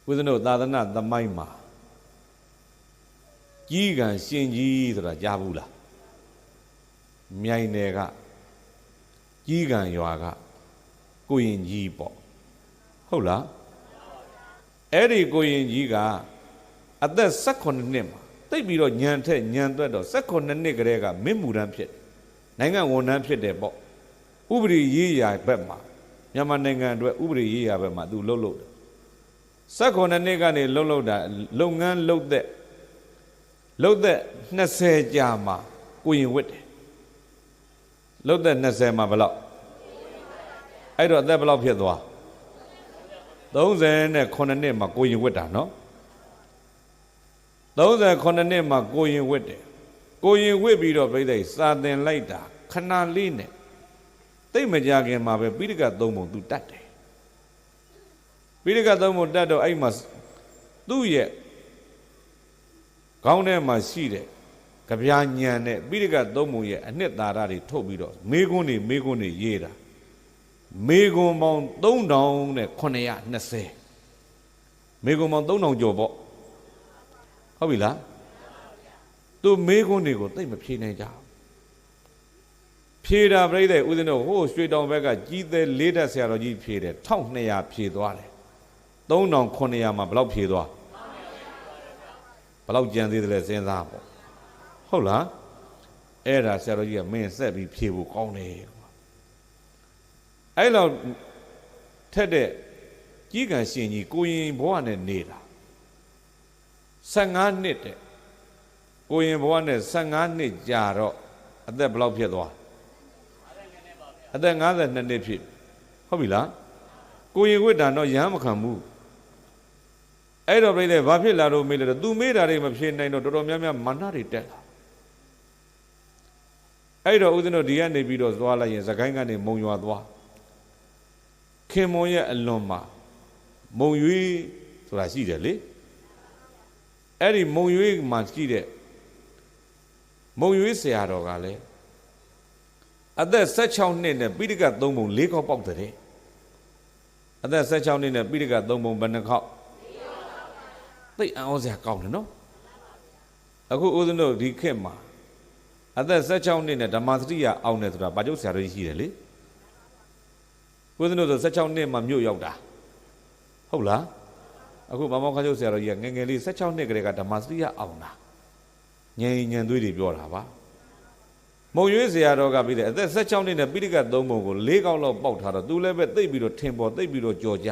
ဦးဇင်းတို့သာသနာသမိုင်းမှာကြီးကံရှင်ကြီးဆိုတာကြားဘူးလားမြိုင်နယ်ကကြီးကံရွာကကိုရင်ကြီးပေါ့ဟုတ်လားအဲ့ဒီကိုရင်ကြီးကအသက်18နှစ်မှာတိတ်ပြီးတော့ညံထက်ညံသွက်တော့18နှစ်ကလေးကမင်းမူရန်ဖြစ်နိုင်ငံဝန်ထမ်းဖြစ်တယ်ပေါ့ဥပဒေရေးရာဘက်မှာမြန်မာနိုင်ငံအတွက်ဥပဒေရေးရာဘက်မှာသူလှုပ်တယ်18နှစ်ကနေလှုပ်တာလုပ်ငန်းလုပ်သက်20ကြာမှာကိုရင်ဝတ်တယ်လုပ်သက်20မှာဘယ်လောက်အဲ့တော့အသက်ဘယ်လောက်ဖြစ်သွား38နှစ်မှာကိုရင်ဝတ်တာနော်38နှစ်မှာကိုရင်ဝတ်တယ်ကိုရင်ဝတ်ပြီးတော့ပြိဿစာသင်လိုက်တာခဏလေးနဲ့သိမကြခင်မှာပဲပိဋကတ်3ပုံသူတတ်တယ်ပိဋကတ်3ပုံတတ်တော့အဲ့မှာသူ့ရဲ့ခေါင်းထဲမှာရှိတဲ့ကြပြာညံနဲ့ပိဋကတ်3ပုံရဲ့အနှစ်သာရတွေထုတ်ပြီးတော့မေကွန်းတွေရေးတာမေကွန်းပေါင်း3920မေကွန်းပေါင်း3000ကျော်ပေါ့ဟုတ်ပြီလားသူမေကွန်းတွေကိုသိမဖြေနိုင်ကြဖြေတာပြိဿဦးဇင်းတို့ဟိုရွှေတောင်ဘက်ကကြီးသေးလေးတက်ဆရာတော်ကြီးဖြေတယ်1200ဖြေသွားတယ်3900မှာဘယ်လောက်ဖြေသွားဘယ်လောက်ကြံသေးတယ်လဲစဉ်းစားပေါ့ဟုတ်လားအဲ့ဒါဆရာတော်ကြီးကမင်းဆက်ပြီးဖြေဖို့ကောင်းတယ်အဲ့လောက်ထက်တဲ့ကြီးကံရှင်ကြီးကိုရင်ဘဝနဲ့နေတာ15နှစ်တဲ့ကိုရင်ဘဝနဲ့15နှစ်ကြာတော့အသက်ဘယ်လောက်ဖြစ်သွားအသက်52နှစ်ဖြစ်ဟုတ်ပြီလားကိုရင်ဝိတ္တန်တော့ရမ်းမခံဘူးအဲ့တော့ပြိဿဘာဖြစ်လာတော့မေးလို့သူမေးတာတွေမဖြစ်နိုင်တော့တော်တော်များများမာနတွေတက်လာအဲ့တော့ဦးဇင်းတို့ဒီကနေပြီးတော့သွားလိုက်ရင်စကိုင်းကနေမုံရွာသွားခင်မွန်ရဲ့အလွန်မှာမုံရွေးဆိုတာရှိတယ်လေအဲ့ဒီမုံရွေးမှာရှိတဲ့မုံရွေးဆရာတော်ကလည်းအသက်16နှစ်နဲ့ပိဋကတ်3ပုံ4ခေါက်ပေါက်တယ်အသက်16နှစ်နဲ့ပိဋကတ်3ပုံဘယ်နှခေါက်သိအံ့ဩစရာကောင်းတယ်နော်အခုဦးဇင်းတို့ဒီခေတ်မှာအသက်16နှစ်နဲ့ဓမ္မစရိယအောင်တယ်ဆိုတာဗာကျုပ်ဆရာတော်ကြီးရှိတယ်လေဦးဇင်းတို့ဆို16နှစ်မှမြို့ရောက်တာဟုတ်လားအခုဗမောခကျုပ်ဆရာတော်ကြီးကငယ်ငယ်လေး16နှစ်ကလေးကဓမ္မစရိယအောင်တာညံသွေးတွေပြောတာပါမုံရွေးဆရာတော်ကပြီးတယ်အသက်16နှစ်နဲ့ပိဋကတ်3ပုံကို4ခေါက်လောက်ပေါက်ထားတော့သူလည်းပဲသိပ်ပြီးတော့ထင်ပေါ်သိပ်ပြီးတော့ကြော်ကြ